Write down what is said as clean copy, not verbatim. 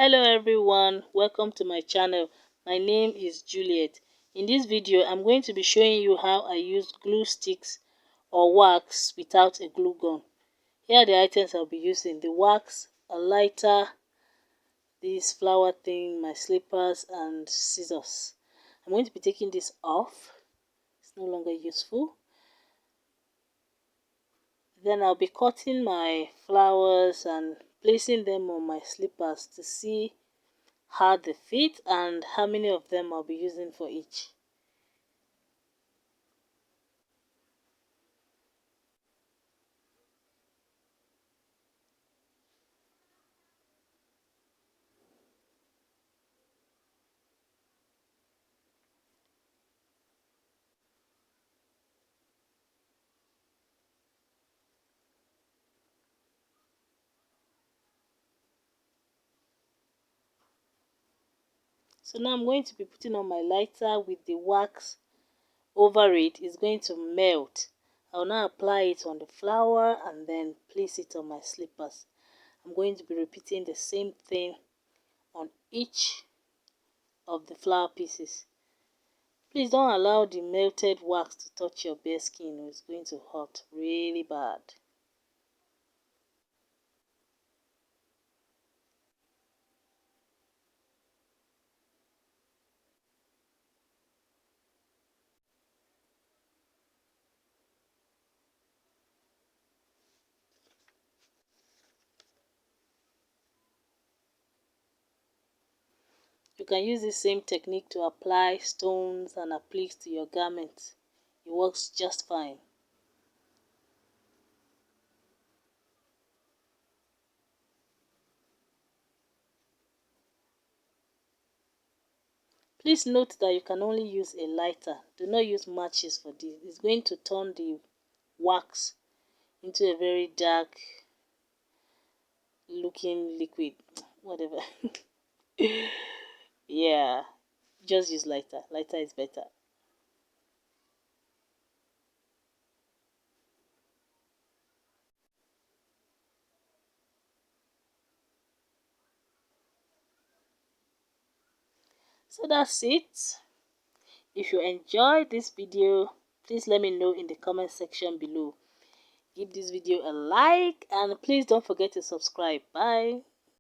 Hello everyone, welcome to my channel. My name is Juliet. In this video I'm going to be showing you how I use glue sticks or wax without a glue gun. Here are the items I'll be using: the wax, a lighter, this flower thing, my slippers, and scissors. I'm going to be taking this off. It's no longer useful. Then I'll be cutting my flowers and placing them on my slippers to see how they fit and how many of them I'll be using for each. So now I'm going to be putting on my lighter with the wax over it. It's going to melt. I'll now apply it on the flower and then place it on my slippers. I'm going to be repeating the same thing on each of the flower pieces. Please don't allow the melted wax to touch your bare skin. It's going to hurt really bad. You can use the same technique to apply stones and appliques to your garments. It works just fine. Please note that you can only use a lighter. Do not use matches for this. It's going to turn the wax into a very dark looking liquid. Whatever. Yeah, just use lighter. Lighter is better. So that's it. If you enjoyed this video, please let me know in the comment section below. Give this video a like and please don't forget to subscribe. Bye.